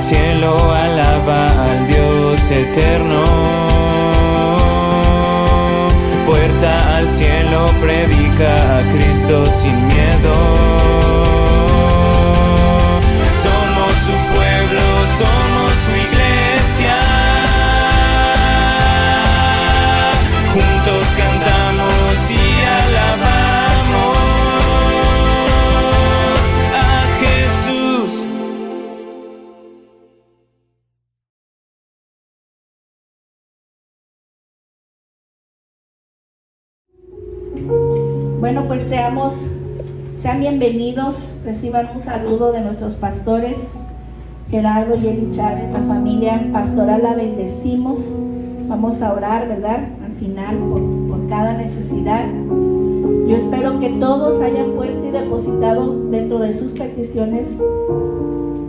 cielo, alaba al Dios eterno. Puerta al cielo, predica a Cristo sin miedo. Somos su pueblo, somos su iglesia. Juntos cantamos y alabamos a Jesús. Bueno, pues sean bienvenidos, reciban un saludo de nuestros pastores Gerardo y Eli Chávez, la familia pastoral, la bendecimos. Vamos a orar, ¿verdad? Al final por cada necesidad. Yo espero que todos hayan puesto y depositado dentro de sus peticiones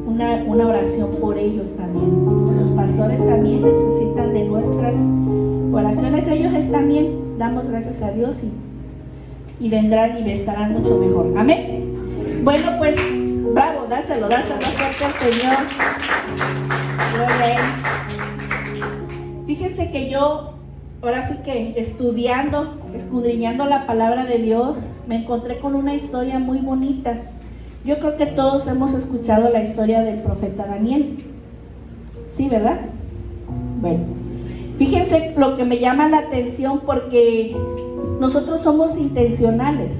una oración por ellos también. Los pastores también necesitan de nuestras oraciones. Ellos están bien, damos gracias a Dios y vendrán y estarán mucho mejor. Amén. Bueno, pues, bravo, dáselo fuerte al Señor. Gloria a Él. Fíjense que yo, ahora sí que escudriñando la palabra de Dios, me encontré con una historia muy bonita. Yo creo que todos hemos escuchado la historia del profeta Daniel. ¿Sí, verdad? Bueno, fíjense lo que me llama la atención, porque nosotros somos intencionales.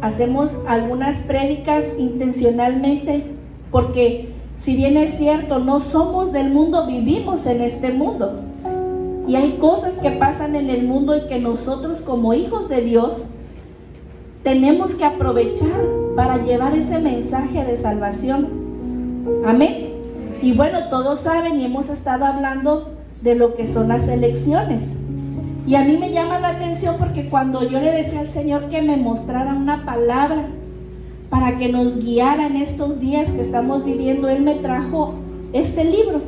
Hacemos algunas prédicas intencionalmente, porque si bien es cierto, no somos del mundo, vivimos en este mundo. Y hay cosas que pasan en el mundo y que nosotros como hijos de Dios tenemos que aprovechar para llevar ese mensaje de salvación. Amén. Y bueno, todos saben y hemos estado hablando de lo que son las elecciones. Y a mí me llama la atención porque cuando yo le decía al Señor que me mostrara una palabra para que nos guiara en estos días que estamos viviendo, Él me trajo este libro.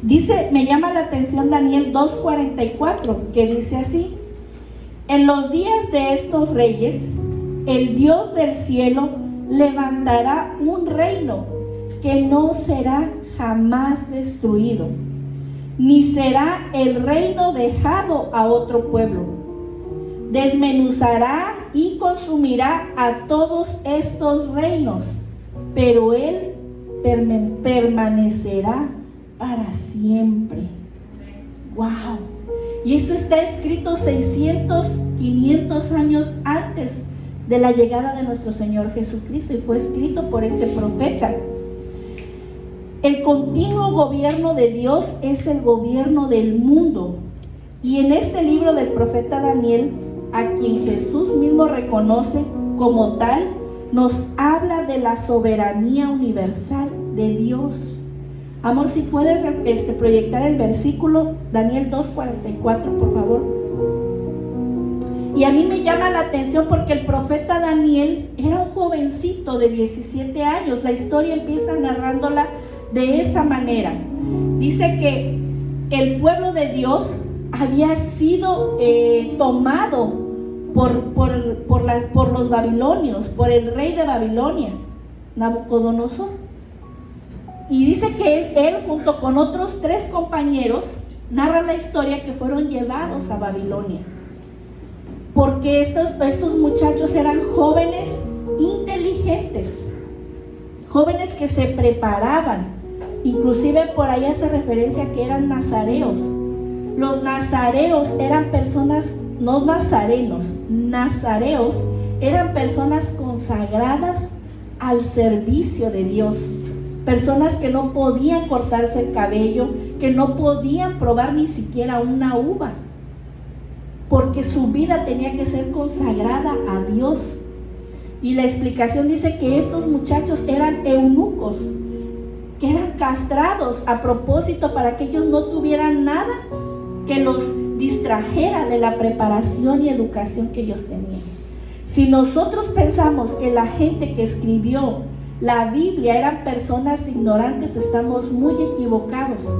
Dice, me llama la atención Daniel 2:44, que dice así: en los días de estos reyes, el Dios del cielo levantará un reino que no será jamás destruido, ni será el reino dejado a otro pueblo. Desmenuzará y consumirá a todos estos reinos, pero Él permanecerá para siempre. ¡Wow! Y esto está escrito 600, 500 años antes de la llegada de nuestro Señor Jesucristo, y fue escrito por este profeta. El continuo gobierno de Dios es el gobierno del mundo. Y en este libro del profeta Daniel, a quien Jesús mismo reconoce como tal, nos habla de la soberanía universal de Dios. Amor, si puedes proyectar el versículo, Daniel 2:44, por favor. Y a mí me llama la atención porque el profeta Daniel era un jovencito de 17 años. La historia empieza narrándola de esa manera. Dice que el pueblo de Dios había sido tomado por los babilonios, por el rey de Babilonia, Nabucodonosor. Y dice que él junto con otros 3 compañeros narra la historia que fueron llevados a Babilonia, porque estos muchachos eran jóvenes inteligentes, jóvenes que se preparaban. Inclusive por ahí hace referencia a que eran nazareos. Los nazareos eran personas, no nazarenos, nazareos eran personas consagradas al servicio de Dios. Personas que no podían cortarse el cabello, que no podían probar ni siquiera una uva, porque su vida tenía que ser consagrada a Dios. Y la explicación dice que estos muchachos eran eunucos, que eran castrados a propósito para que ellos no tuvieran nada que los distrajera de la preparación y educación que ellos tenían. Si nosotros pensamos que la gente que escribió la Biblia eran personas ignorantes, estamos muy equivocados,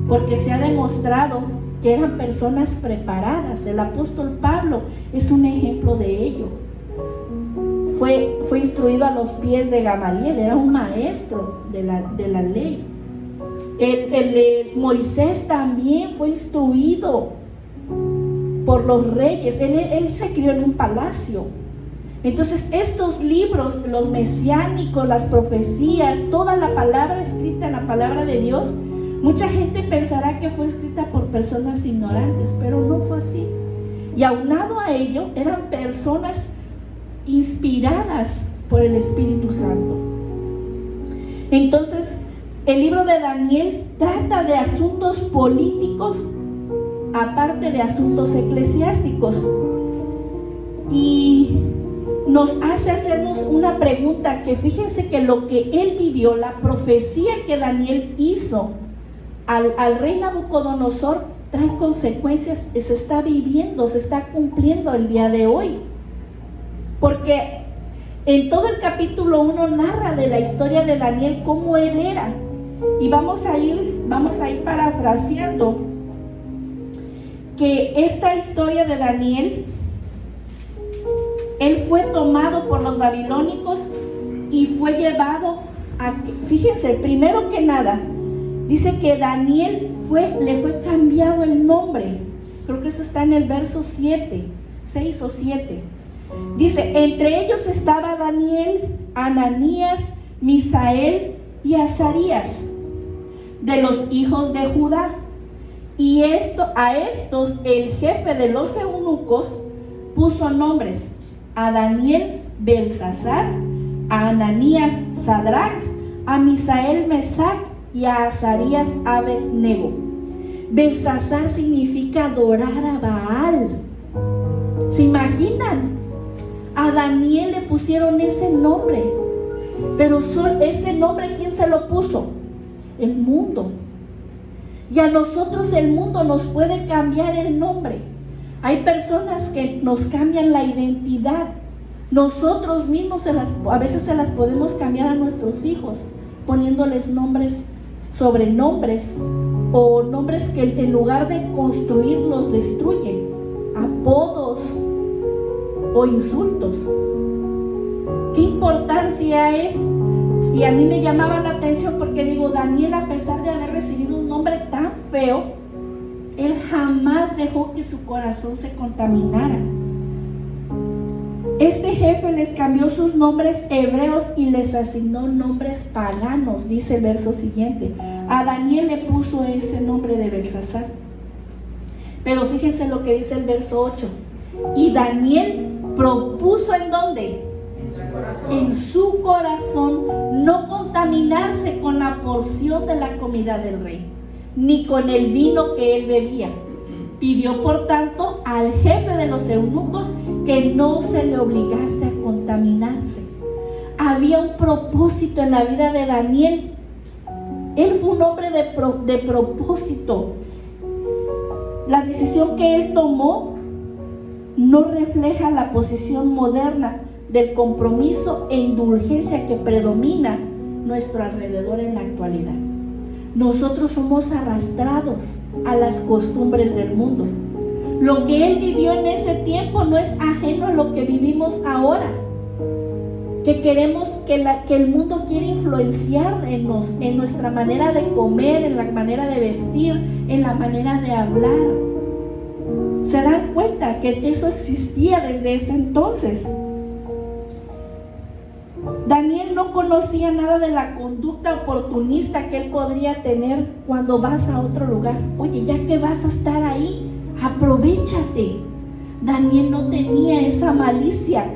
porque se ha demostrado que eran personas preparadas. El apóstol Pablo es un ejemplo de ello. fue instruido a los pies de Gamaliel, era un maestro de la ley. Moisés también fue instruido por los reyes, él se crió en un palacio. Entonces estos libros, los mesiánicos, las profecías, toda la palabra escrita en la palabra de Dios, mucha gente pensará que fue escrita por personas ignorantes, pero no fue así. Y aunado a ello, eran personas inspiradas por el Espíritu Santo. Entonces, el libro de Daniel trata de asuntos políticos, aparte de asuntos eclesiásticos, y nos hace hacernos una pregunta, que fíjense que lo que él vivió, la profecía que Daniel hizo al rey Nabucodonosor, trae consecuencias, se está viviendo, se está cumpliendo el día de hoy. Porque en todo el capítulo 1 narra de la historia de Daniel, cómo él era. Y vamos a ir parafraseando que esta historia de Daniel, él fue tomado por los babilónicos y fue llevado a, fíjense, primero que nada, dice que Daniel le fue cambiado el nombre. Creo que eso está en el verso 6 o 7. Dice, entre ellos estaba Daniel, Ananías, Misael y Azarías, de los hijos de Judá. Y a estos el jefe de los eunucos puso nombres: a Daniel Belsasar, a Ananías Sadrac, a Misael Mesac y a Azarías Abednego. Belsasar significa adorar a Baal. ¿Se imaginan? A Daniel le pusieron ese nombre, pero ese nombre, ¿quién se lo puso? El mundo. Y a nosotros el mundo nos puede cambiar el nombre. Hay personas que nos cambian la identidad. Nosotros mismos a veces se las podemos cambiar a nuestros hijos, poniéndoles nombres, sobrenombres, o nombres que en lugar de construirlos destruyen, apodos o insultos. ¿Qué importancia es? Y a mí me llamaba la atención porque digo, Daniel, a pesar de haber recibido un nombre tan feo, él jamás dejó que su corazón se contaminara. Este jefe les cambió sus nombres hebreos y les asignó nombres paganos, dice el verso siguiente. A Daniel le puso ese nombre de Belsasar. Pero fíjense lo que dice el verso 8. Y Daniel propuso, ¿en dónde? En su corazón no contaminarse con la porción de la comida del rey, ni con el vino que él bebía. Pidió por tanto al jefe de los eunucos que no se le obligase a contaminarse. Había un propósito en la vida de Daniel. Él fue un hombre de propósito. La decisión que él tomó no refleja la posición moderna del compromiso e indulgencia que predomina nuestro alrededor en la actualidad. Nosotros somos arrastrados a las costumbres del mundo. Lo que él vivió en ese tiempo no es ajeno a lo que vivimos ahora, que queremos que el mundo quiere influenciar en nuestra manera de comer, en la manera de vestir, en la manera de hablar. ¿Se dan cuenta que eso existía desde ese entonces? Daniel no conocía nada de la conducta oportunista que él podría tener cuando vas a otro lugar. Oye, ya que vas a estar ahí, aprovéchate. Daniel no tenía esa malicia.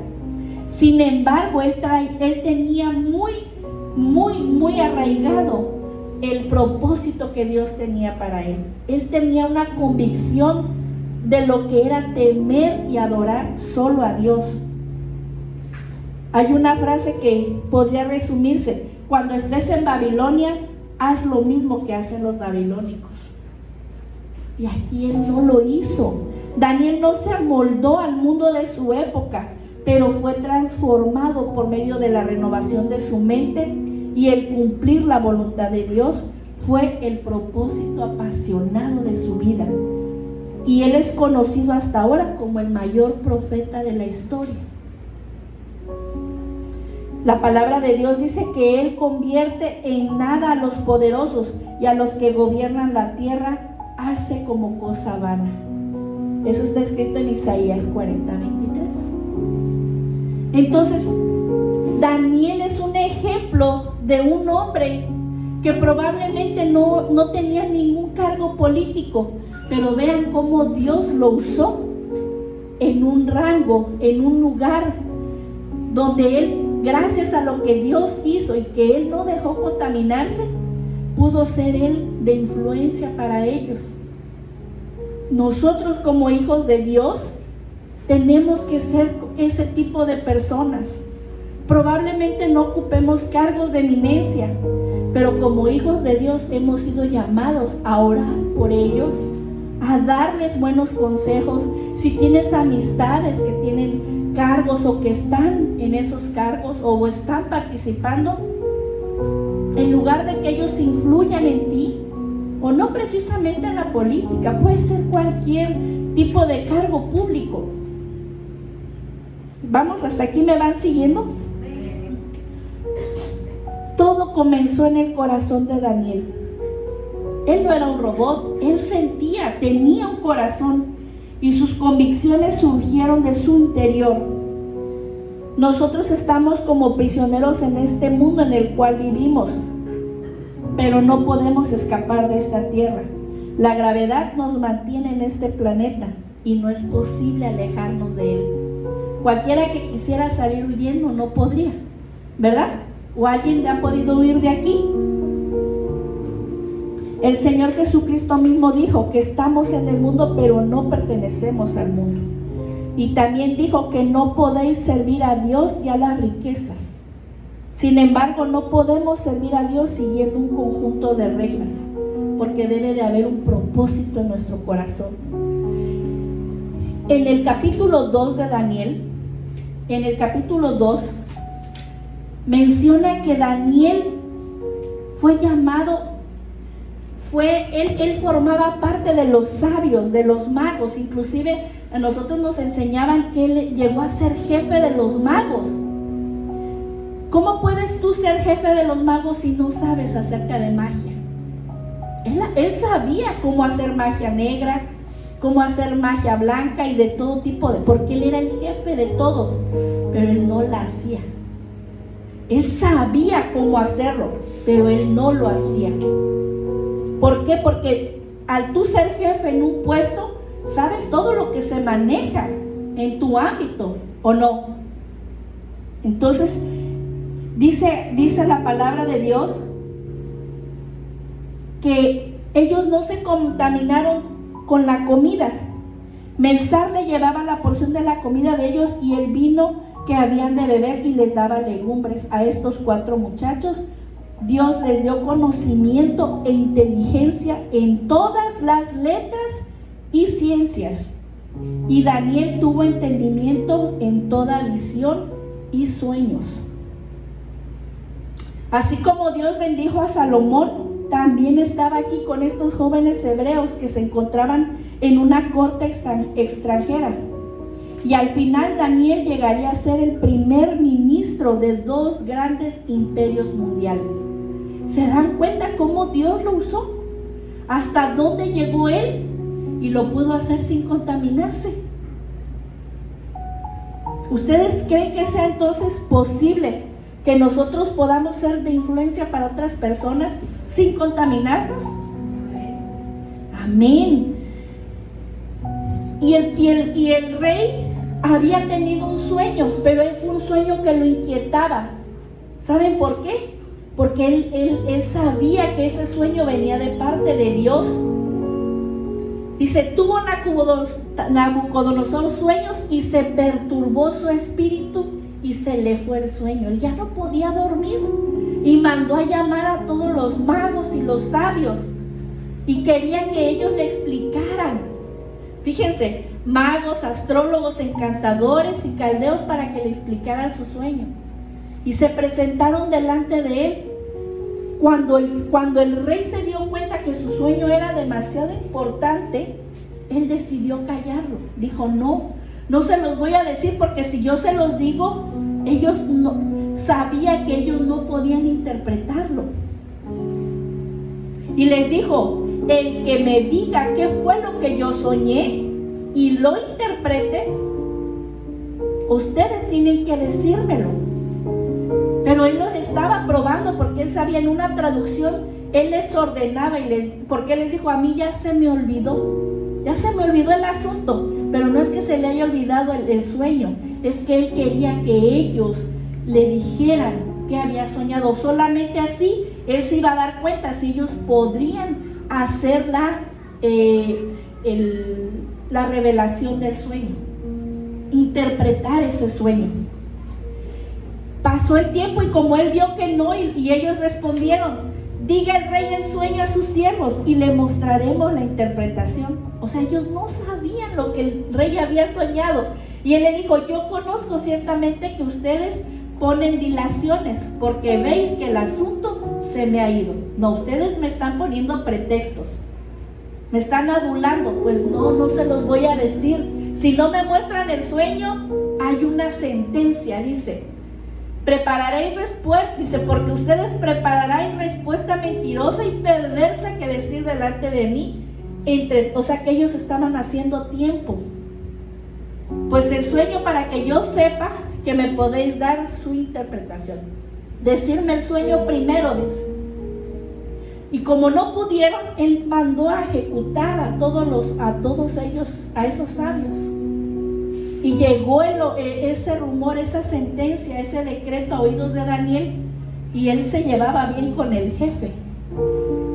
Sin embargo, él tenía muy arraigado el propósito que Dios tenía para él. Él tenía una convicción de lo que era temer y adorar solo a Dios. Hay una frase que podría resumirse: cuando estés en Babilonia, haz lo mismo que hacen los babilónicos. Y aquí él no lo hizo. Daniel no se amoldó al mundo de su época, pero fue transformado por medio de la renovación de su mente, y el cumplir la voluntad de Dios fue el propósito apasionado de su vida. Y él es conocido hasta ahora como el mayor profeta de la historia. La palabra de Dios dice que Él convierte en nada a los poderosos y a los que gobiernan la tierra hace como cosa vana. Eso está escrito en Isaías 40:23. Entonces, Daniel es un ejemplo de un hombre que probablemente no tenía ningún cargo político, pero vean cómo Dios lo usó en un rango, en un lugar donde él, gracias a lo que Dios hizo y que él no dejó contaminarse, pudo ser él de influencia para ellos. Nosotros como hijos de Dios tenemos que ser ese tipo de personas. Probablemente no ocupemos cargos de eminencia, pero como hijos de Dios hemos sido llamados a orar por ellos, a darles buenos consejos. Si tienes amistades que tienen cargos o que están en esos cargos o están participando, en lugar de que ellos influyan en ti, o no precisamente en la política, puede ser cualquier tipo de cargo público. Vamos, hasta aquí me van siguiendo. Todo comenzó en el corazón de Daniel. Él no era un robot, él sentía, tenía un corazón y sus convicciones surgieron de su interior. Nosotros estamos como prisioneros en este mundo en el cual vivimos, pero no podemos escapar de esta tierra. La gravedad nos mantiene en este planeta y no es posible alejarnos de él. Cualquiera que quisiera salir huyendo no podría, ¿verdad? ¿O alguien ha podido huir de aquí? El Señor Jesucristo mismo dijo que estamos en el mundo, pero no pertenecemos al mundo. Y también dijo que no podéis servir a Dios y a las riquezas. Sin embargo, no podemos servir a Dios siguiendo un conjunto de reglas, porque debe de haber un propósito en nuestro corazón. En el capítulo 2 de Daniel, en el capítulo 2, menciona que Daniel fue llamado, él formaba parte de los sabios, de los magos. Inclusive a nosotros nos enseñaban que él llegó a ser jefe de los magos. ¿Cómo puedes tú ser jefe de los magos si no sabes acerca de magia? Él sabía cómo hacer magia negra, cómo hacer magia blanca y de todo tipo porque él era el jefe de todos, pero él no la hacía. Él sabía cómo hacerlo, pero él no lo hacía. ¿Por qué? Porque al tú ser jefe en un puesto, sabes todo lo que se maneja en tu ámbito, ¿o no? Entonces, dice la palabra de Dios que ellos no se contaminaron con la comida. Melzar le llevaba la porción de la comida de ellos y el vino que habían de beber y les daba legumbres a estos 4 muchachos. Dios les dio conocimiento e inteligencia en todas las letras y ciencias. Y Daniel tuvo entendimiento en toda visión y sueños. Así como Dios bendijo a Salomón, también estaba aquí con estos jóvenes hebreos que se encontraban en una corte extranjera. Y al final Daniel llegaría a ser el primer ministro de 2 grandes imperios mundiales. ¿Se dan cuenta cómo Dios lo usó? ¿Hasta dónde llegó él? Y lo pudo hacer sin contaminarse. ¿Ustedes creen que sea entonces posible que nosotros podamos ser de influencia para otras personas sin contaminarnos? Amén. Y el rey había tenido un sueño, pero él fue un sueño que lo inquietaba. ¿Saben por qué? Porque él sabía que ese sueño venía de parte de Dios. Dice, tuvo Nabucodonosor sueños y se perturbó su espíritu y se le fue el sueño. Él ya no podía dormir y mandó a llamar a todos los magos y los sabios y quería que ellos le explicaran. Fíjense, magos, astrólogos, encantadores y caldeos para que le explicaran su sueño. Y se presentaron delante de él. Cuando el rey se dio cuenta que su sueño era demasiado importante, él decidió callarlo. Dijo, no se los voy a decir, porque si yo se los digo, ellos sabía que ellos no podían interpretarlo. Y les dijo: el que me diga qué fue lo que yo soñé y lo interprete, ustedes tienen que decírmelo. Pero él los estaba probando, porque él sabía, en una traducción él les ordenaba, porque les dijo: a mí ya se me olvidó el asunto. Pero no es que se le haya olvidado el sueño, es que él quería que ellos le dijeran que había soñado. Solamente así él se iba a dar cuenta si ellos podrían hacer la revelación del sueño, interpretar ese sueño. Pasó el tiempo, y como él vio que no, y ellos respondieron: diga el rey el sueño a sus siervos y le mostraremos la interpretación. O sea, ellos no sabían lo que el rey había soñado. Y él le dijo: yo conozco ciertamente que ustedes ponen dilaciones, porque veis que el asunto se me ha ido. No, ustedes me están poniendo pretextos, me están adulando. Pues no se los voy a decir. Si no me muestran el sueño, hay una sentencia, dice: prepararéis respuesta, dice, porque ustedes prepararán respuesta mentirosa y perversa que decir delante de mí. O sea que ellos estaban haciendo tiempo. Pues el sueño, para que yo sepa que me podéis dar su interpretación. Decirme el sueño primero, dice. Y como no pudieron, él mandó a ejecutar a todos ellos, a esos sabios. Y llegó ese rumor, esa sentencia, ese decreto a oídos de Daniel, y él se llevaba bien con el jefe.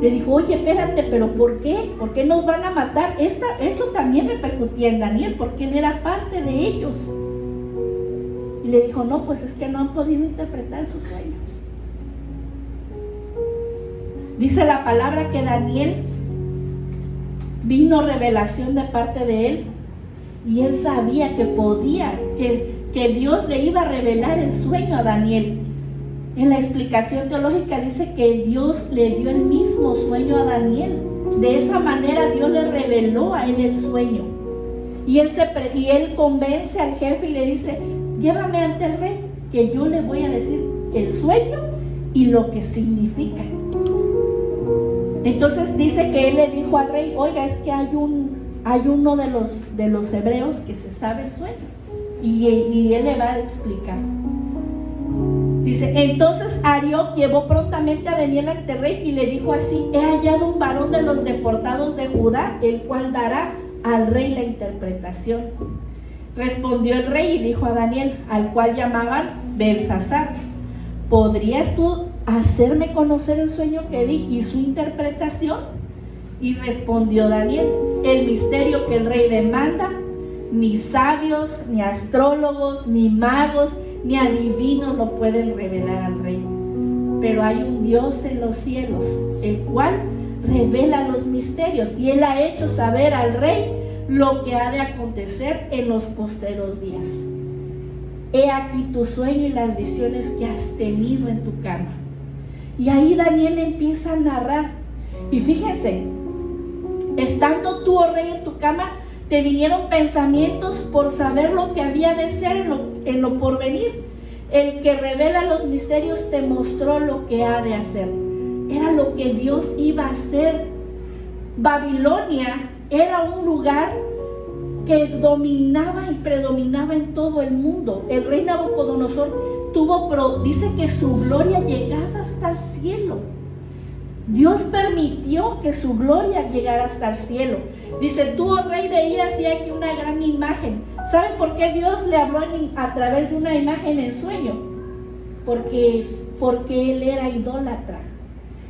Le dijo: oye, espérate, ¿pero por qué? ¿Por qué nos van a matar? Esto también repercutía en Daniel, porque él era parte de ellos. Y le dijo: no, pues es que no han podido interpretar sus sueños. Dice la palabra que Daniel vino revelación de parte de él, y él sabía que que Dios le iba a revelar el sueño a Daniel. En la explicación teológica dice que Dios le dio el mismo sueño a Daniel. De esa manera Dios le reveló a él el sueño. Y él convence al jefe y le dice: llévame ante el rey, que yo le voy a decir el sueño y lo que significa. Entonces dice que él le dijo al rey: oiga, es que hay uno de los hebreos que se sabe el sueño, y él le va a explicar. Dice: entonces Arioc llevó prontamente a Daniel ante el rey y le dijo así: he hallado un varón de los deportados de Judá, el cual dará al rey la interpretación. Respondió el rey y dijo a Daniel, al cual llamaban Belsasar: ¿podrías tú hacerme conocer el sueño que vi y su interpretación? Y respondió Daniel: el misterio que el rey demanda, ni sabios, ni astrólogos, ni magos, ni adivinos lo pueden revelar al rey. Pero hay un Dios en los cielos, el cual revela los misterios, y él ha hecho saber al rey lo que ha de acontecer en los postreros días. He aquí tu sueño y las visiones que has tenido en tu cama. Y ahí Daniel empieza a narrar. Y fíjense: estando tú, oh rey, en tu cama, te vinieron pensamientos por saber lo que había de ser en lo porvenir. El que revela los misterios te mostró lo que ha de hacer. Era lo que Dios iba a hacer. Babilonia era un lugar que dominaba y predominaba en todo el mundo. El rey Nabucodonosor dice que su gloria llegaba hasta el cielo. Dios permitió que su gloria llegara hasta el cielo. Dice: tú, oh rey, veías y aquí una gran imagen. ¿Saben por qué Dios le habló a través de una imagen en sueño? Porque él era idólatra,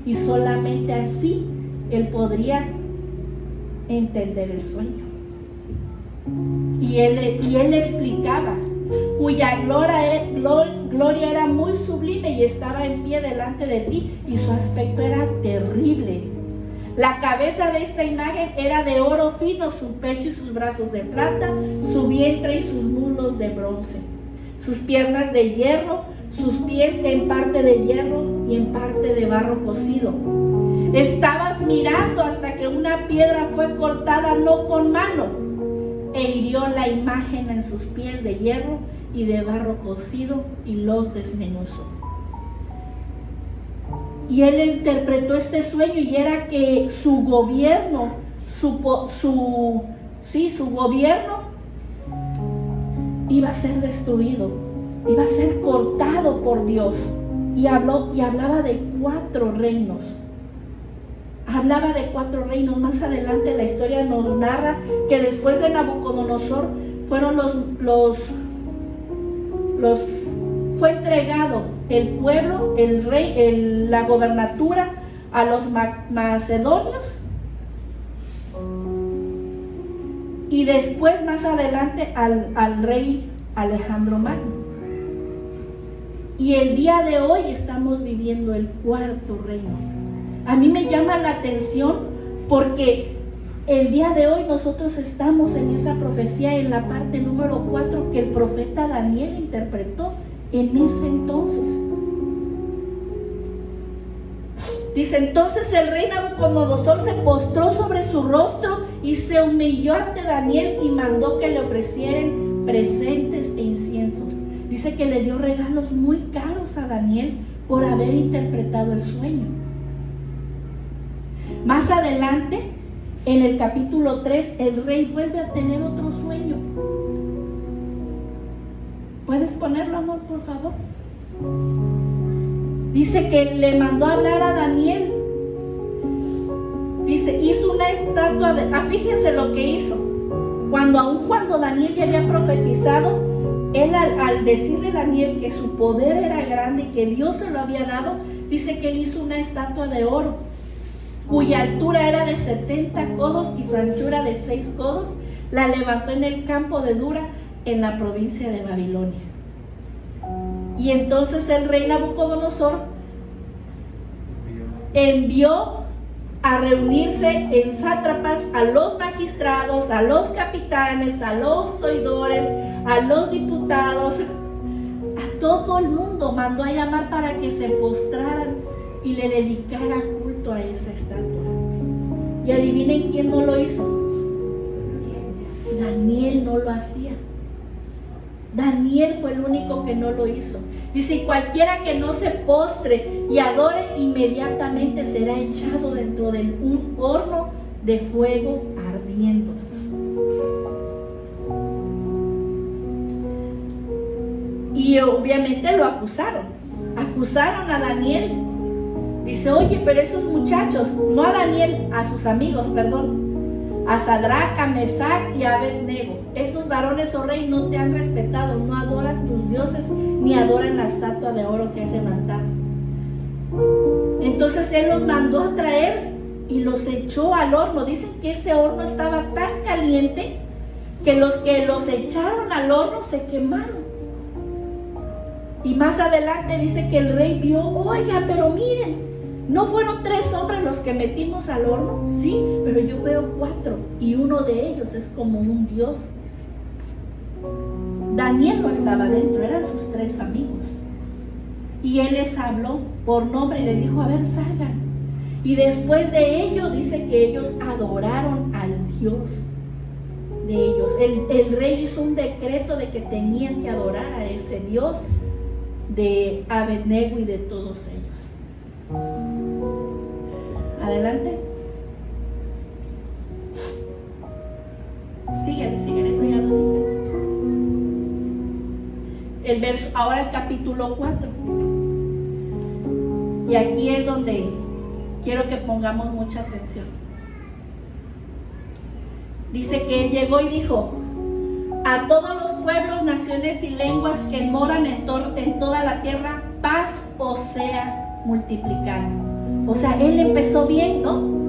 y solamente así él podría entender el sueño. Y él explicaba: cuya gloria era muy sublime y estaba en pie delante de ti, y su aspecto era terrible. La cabeza de esta imagen era de oro fino, su pecho y sus brazos de plata, su vientre y sus muslos de bronce, sus piernas de hierro, sus pies en parte de hierro y en parte de barro cocido. Estabas mirando hasta que una piedra fue cortada no con mano, e hirió la imagen en sus pies de hierro y de barro cocido y los desmenuzó. Y él interpretó este sueño y era que su gobierno, su gobierno iba a ser destruido, iba a ser cortado por Dios. Y hablaba de 4 reinos. Hablaba de 4 reinos. Más adelante la historia nos narra que después de Nabucodonosor fueron fue entregado el pueblo, el rey, la gobernatura a los macedonios, y después más adelante al rey Alejandro Magno. Y el día de hoy estamos viviendo el 4.º reino. A mí me llama la atención porque el día de hoy nosotros estamos en esa profecía, en la parte número 4 que el profeta Daniel interpretó en ese entonces. Dice: entonces el rey Nabucodonosor se postró sobre su rostro y se humilló ante Daniel y mandó que le ofrecieran presentes e inciensos. Dice que le dio regalos muy caros a Daniel por haber interpretado el sueño. Más adelante, en el capítulo 3, el rey vuelve a tener otro sueño. ¿Puedes ponerlo, amor, por favor? Dice que le mandó a hablar a Daniel. Dice, hizo una estatua de... fíjense lo que hizo. Cuando Daniel ya había profetizado, él al decirle a Daniel que su poder era grande y que Dios se lo había dado, dice que él hizo una estatua de oro, cuya altura era de 70 codos y su anchura de 6 codos. La levantó en el campo de Dura, en la provincia de Babilonia. Y entonces el rey Nabucodonosor envió a reunirse en sátrapas a los magistrados, a los capitanes, a los oidores, a los diputados, a todo el mundo. Mandó a llamar para que se postraran y le dedicaran culto a esa estatua. Y adivinen quién no lo hizo. Daniel no lo hacía. Daniel fue el único que no lo hizo. Dice: y cualquiera que no se postre y adore, inmediatamente será echado dentro de un horno de fuego ardiendo. Y obviamente lo acusaron a Daniel. Dice: oye, pero esos muchachos, no a Daniel, a sus amigos, perdón, a Sadrach, a Mesach y a Abednego, estos varones, oh rey, no te han respetado, no adoran tus dioses, ni adoran la estatua de oro que has levantado. Entonces él los mandó a traer y los echó al horno. Dicen que ese horno estaba tan caliente que los echaron al horno se quemaron. Y más adelante dice que el rey vio: oiga, pero miren, ¿no fueron 3 hombres los que metimos al horno? Sí, pero yo veo 4 y uno de ellos es como un dios. Daniel no estaba dentro, eran sus 3 amigos. Y él les habló por nombre y les dijo: a ver, salgan. Y después de ello dice que ellos adoraron al Dios de ellos. El rey hizo un decreto de que tenían que adorar a ese Dios de Abednego y de todos ellos. Adelante. Síguele, eso ya lo dije. El verso, ahora el capítulo 4. Y aquí es donde quiero que pongamos mucha atención. Dice que él llegó y dijo: a todos los pueblos, naciones y lenguas que moran en toda la tierra, paz os sea multiplicada. O sea, él empezó bien, ¿no?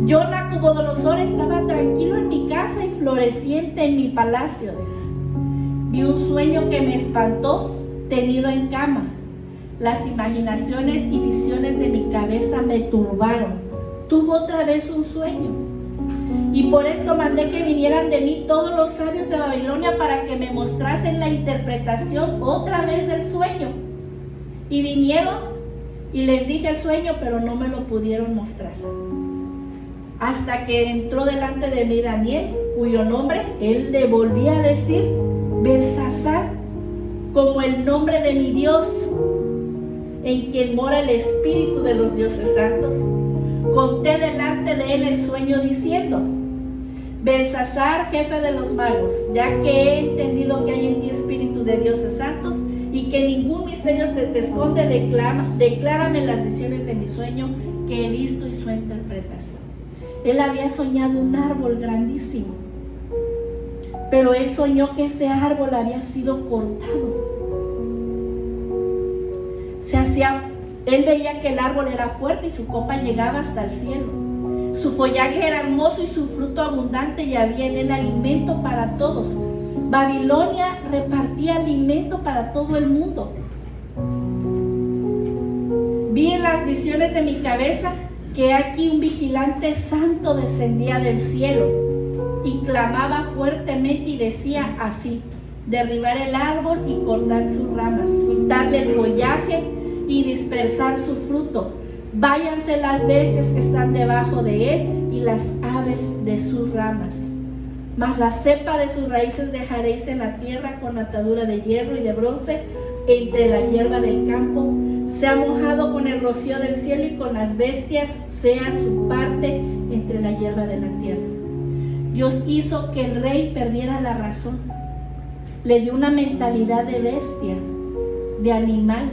Yo, Nabucodonosor, estaba tranquilo en mi casa y floreciente en mi palacio. Vi un sueño que me espantó, tenido en cama. Las imaginaciones y visiones de mi cabeza me turbaron. Tuve otra vez un sueño. Y por esto mandé que vinieran de mí todos los sabios de Babilonia para que me mostrasen la interpretación otra vez del sueño. Y vinieron y les dije el sueño, pero no me lo pudieron mostrar. hasta que entró delante de mí Daniel, cuyo nombre él le volvía a decir Belsasar, como el nombre de mi Dios, en quien mora el espíritu de los dioses santos. Conté delante de él el sueño diciendo: Belsasar, jefe de los magos, ya que he entendido que hay en ti espíritu de dioses santos y que ningún misterio se te esconde, declárame las visiones de mi sueño que he visto y su interpretación. Él había soñado un árbol grandísimo, pero él soñó que ese árbol había sido cortado. Él veía que el árbol era fuerte y su copa llegaba hasta el cielo. Su follaje era hermoso y su fruto abundante, y había en él alimento para todos. Babilonia repartía alimento para todo el mundo. Vi en las visiones de mi cabeza que aquí un vigilante santo descendía del cielo y clamaba fuertemente y decía así: derribar el árbol y cortar sus ramas, quitarle el follaje y dispersar su fruto. Váyanse las bestias que están debajo de él y las aves de sus ramas. Mas la cepa de sus raíces dejaréis en la tierra con atadura de hierro y de bronce entre la hierba del campo. Sea mojado con el rocío del cielo y con las bestias sea su parte entre la hierba de la tierra. Dios hizo que el rey perdiera la razón. Le dio una mentalidad de bestia, de animal.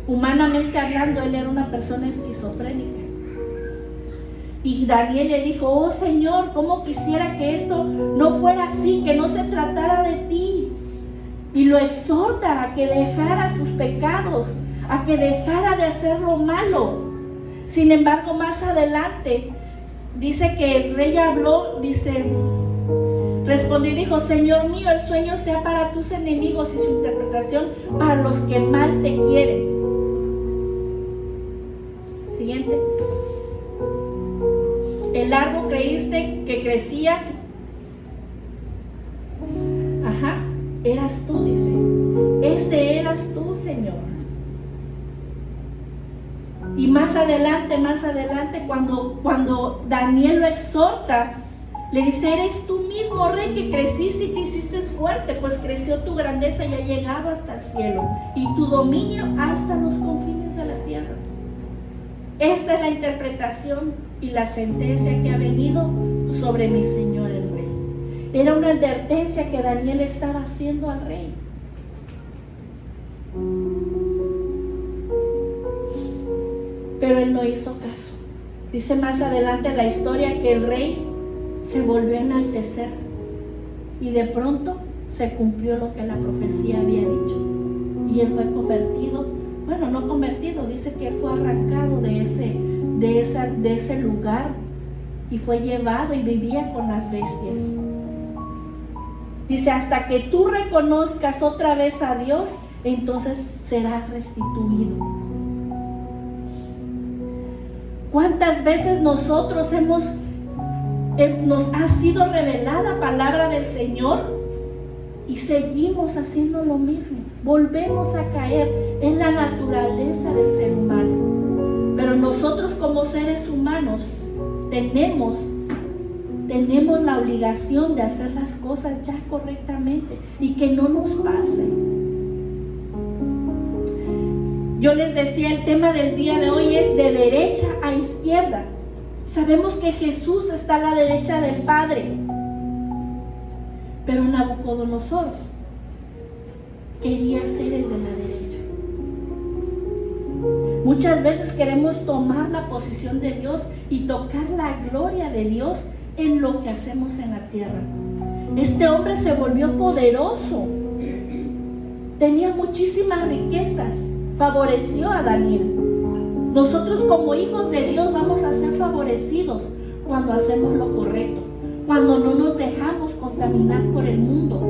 Humanamente hablando, él era una persona esquizofrénica. Y Daniel le dijo: oh Señor, cómo quisiera que esto no fuera así, que no se tratara de ti. Y lo exhorta a que dejara sus pecados, a que dejara de hacer lo malo. Sin embargo, más adelante dice que el rey habló, respondió y dijo: Señor mío, el sueño sea para tus enemigos y su interpretación para los que mal te quieren. Siguiente. El árbol creíste que crecía. Eras tú, dice. Ese eras tú, Señor. Y más adelante, cuando Daniel lo exhorta, le dice: eres tú mismo, rey, que creciste y te hiciste fuerte, pues creció tu grandeza y ha llegado hasta el cielo, y tu dominio hasta los confines de la tierra. Esta es la interpretación y la sentencia que ha venido sobre mi Señor el Rey. Era una advertencia que Daniel estaba haciendo al rey. Pero él no hizo caso. Dice más adelante en la historia que el rey se volvió a enaltecer y de pronto se cumplió lo que la profecía había dicho. Y él fue convertido, bueno, no convertido, dice que él fue arrancado de ese lugar y fue llevado y vivía con las bestias. Dice: hasta que tú reconozcas otra vez a Dios, entonces serás restituido. ¿Cuántas veces nosotros nos ha sido revelada palabra del Señor y seguimos haciendo lo mismo? Volvemos a caer en la naturaleza del ser humano. Pero nosotros como seres humanos tenemos la obligación de hacer las cosas ya correctamente y que no nos pase. Yo les decía, el tema del día de hoy es de derecha a izquierda. Sabemos que Jesús está a la derecha del Padre, pero Nabucodonosor quería ser el de la derecha. Muchas veces queremos tomar la posición de Dios y tocar la gloria de Dios en lo que hacemos en la tierra. Este hombre se volvió poderoso, tenía muchísimas riquezas, favoreció a Daniel. Nosotros como hijos de Dios vamos a ser favorecidos cuando hacemos lo correcto, cuando no nos dejamos contaminar por el mundo.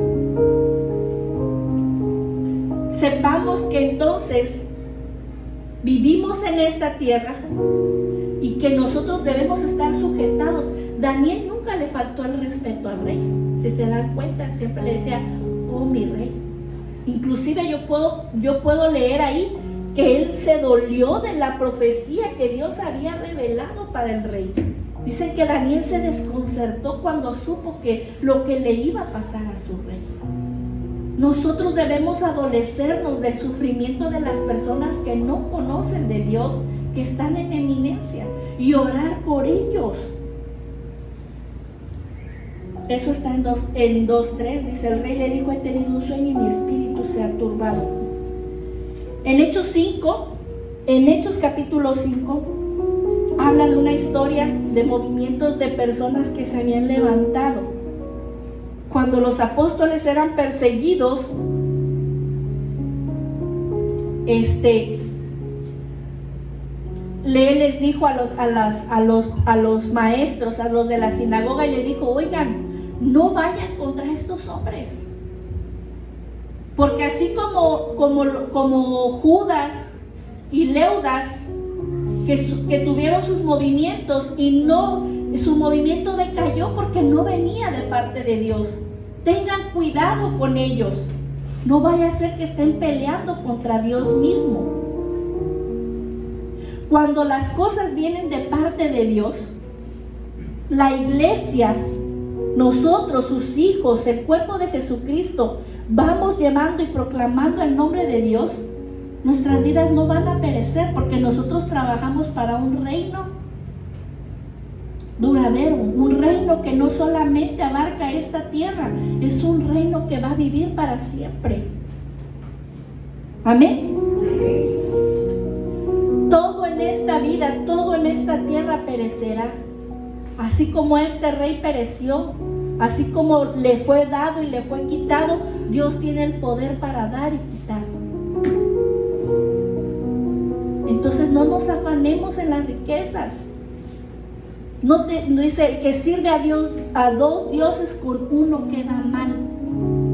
Sepamos que entonces vivimos en esta tierra y que nosotros debemos estar sujetados. Daniel nunca le faltó el respeto al rey. Si se dan cuenta, siempre le decía: oh, mi rey. Inclusive yo puedo leer ahí que él se dolió de la profecía que Dios había revelado para el rey. Dicen que Daniel se desconcertó cuando supo que lo que le iba a pasar a su rey. Nosotros debemos adolecernos del sufrimiento de las personas que no conocen de Dios, que están en eminencia, y orar por ellos. Eso está en 2:3, dice: el rey le dijo: he tenido un sueño y mi espíritu se ha turbado. En Hechos capítulo 5, habla de una historia de movimientos de personas que se habían levantado. Cuando los apóstoles eran perseguidos, les dijo a los maestros, a los de la sinagoga, y le dijo: oigan, no vayan contra estos hombres, porque así como Judas y Leudas, que tuvieron sus movimientos y su movimiento decayó porque no venía de parte de Dios. Tengan cuidado con ellos, no vaya a ser que estén peleando contra Dios mismo. Cuando las cosas vienen de parte de Dios, la iglesia, nosotros, sus hijos, el cuerpo de Jesucristo, vamos llevando y proclamando el nombre de Dios. Nuestras vidas no van a perecer, porque nosotros trabajamos para un reino duradero, un reino que no solamente abarca esta tierra, es un reino que va a vivir para siempre. Amén. Todo en esta vida, todo en esta tierra perecerá. Así como este rey pereció, así como le fue dado y le fue quitado, Dios tiene el poder para dar y quitar. Entonces no nos afanemos en las riquezas. No dice: el que sirve a Dios, a dos dioses con uno queda mal.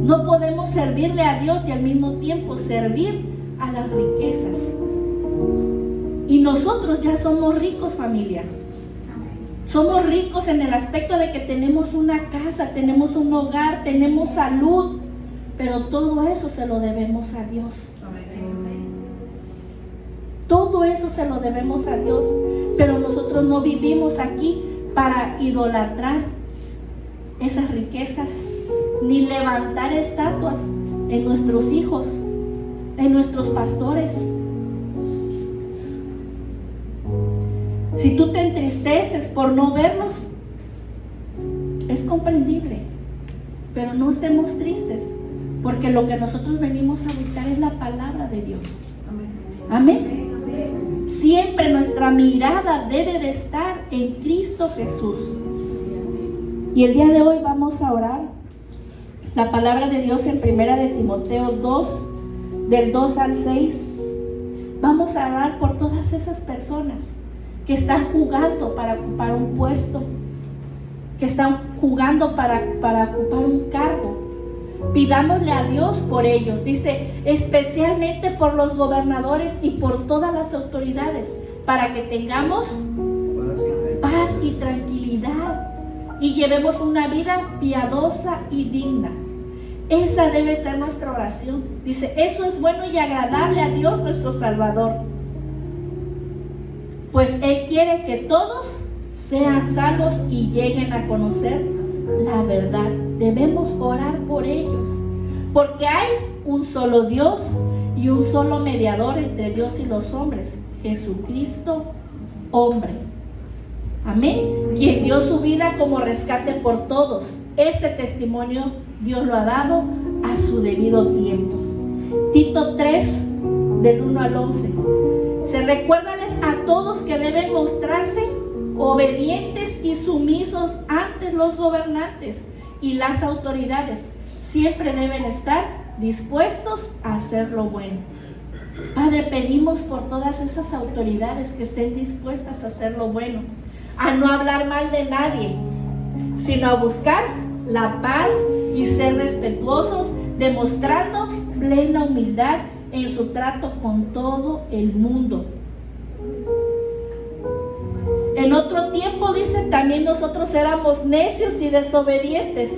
No podemos servirle a Dios y al mismo tiempo servir a las riquezas. Y nosotros ya somos ricos, familia. Somos ricos en el aspecto de que tenemos una casa, tenemos un hogar, tenemos salud, pero todo eso se lo debemos a Dios. Todo eso se lo debemos a Dios, pero nosotros no vivimos aquí para idolatrar esas riquezas, ni levantar estatuas en nuestros hijos, en nuestros pastores. Si tú te entristeces por no verlos, es comprendible, pero no estemos tristes, porque lo que nosotros venimos a buscar es la palabra de Dios. Amén. Siempre nuestra mirada debe de estar en Cristo Jesús. Y el día de hoy vamos a orar la palabra de Dios en 1 de Timoteo 2, del 2 al 6. Vamos a orar por todas esas personas que están jugando para ocupar un puesto, que están jugando para ocupar un cargo. Pidámosle a Dios por ellos. Dice: especialmente por los gobernadores y por todas las autoridades, para que tengamos paz y tranquilidad y llevemos una vida piadosa y digna. Esa debe ser nuestra oración. Dice: eso es bueno y agradable a Dios nuestro Salvador, pues Él quiere que todos sean salvos y lleguen a conocer la verdad. Debemos orar por ellos, porque hay un solo Dios y un solo mediador entre Dios y los hombres, Jesucristo, hombre. Amén. Quien dio su vida como rescate por todos. Este testimonio Dios lo ha dado a su debido tiempo. Tito 3, del 1 al 11. Se recuérdales a todos que deben mostrarse obedientes y sumisos ante los gobernantes y las autoridades. Siempre deben estar dispuestos a hacer lo bueno. Padre, pedimos por todas esas autoridades que estén dispuestas a hacer lo bueno, a no hablar mal de nadie, sino a buscar la paz y ser respetuosos, demostrando plena humildad en su trato con todo el mundo. En otro tiempo, dice, también nosotros éramos necios y desobedientes,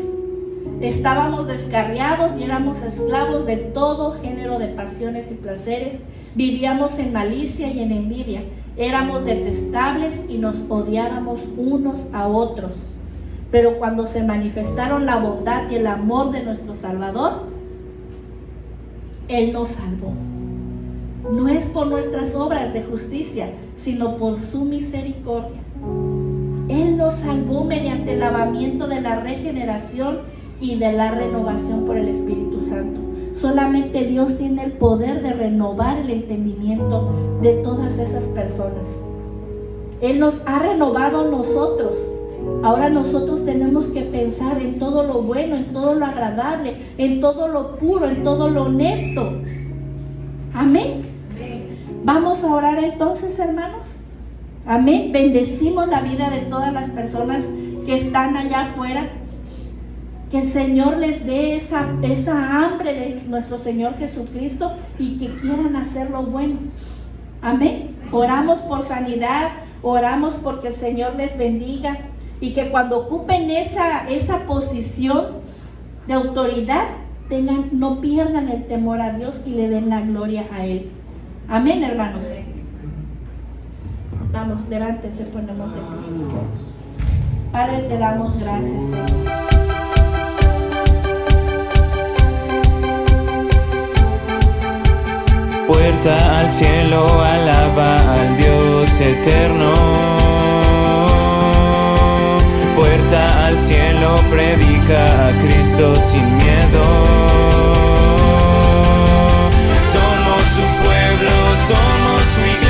Estábamos descarriados y éramos esclavos de todo género de pasiones y placeres. Vivíamos en malicia y en envidia. Éramos detestables y nos odiábamos unos a otros. Pero cuando se manifestaron la bondad y el amor de nuestro Salvador, Él nos salvó. No es por nuestras obras de justicia, sino por su misericordia. Él nos salvó mediante el lavamiento de la regeneración y de la renovación por el Espíritu Santo. Solamente Dios tiene el poder de renovar el entendimiento de todas esas personas. Él nos ha renovado a nosotros. Ahora nosotros tenemos que pensar en todo lo bueno, en todo lo agradable, en todo lo puro, en todo lo honesto. Amén. Vamos a orar entonces, hermanos. Amén. Bendecimos la vida de todas las personas que están allá afuera. Que el Señor les dé esa hambre de nuestro Señor Jesucristo y que quieran hacer lo bueno. Amén. Oramos por sanidad, oramos porque el Señor les bendiga y que cuando ocupen esa posición de autoridad, no pierdan el temor a Dios y le den la gloria a Él. Amén, hermanos. Vamos, levántense, ponemos de pie. Padre, te damos gracias, Señor. Puerta al cielo, alaba al Dios eterno. Puerta al cielo, predica a Cristo sin miedo. Somos su pueblo, somos su iglesia.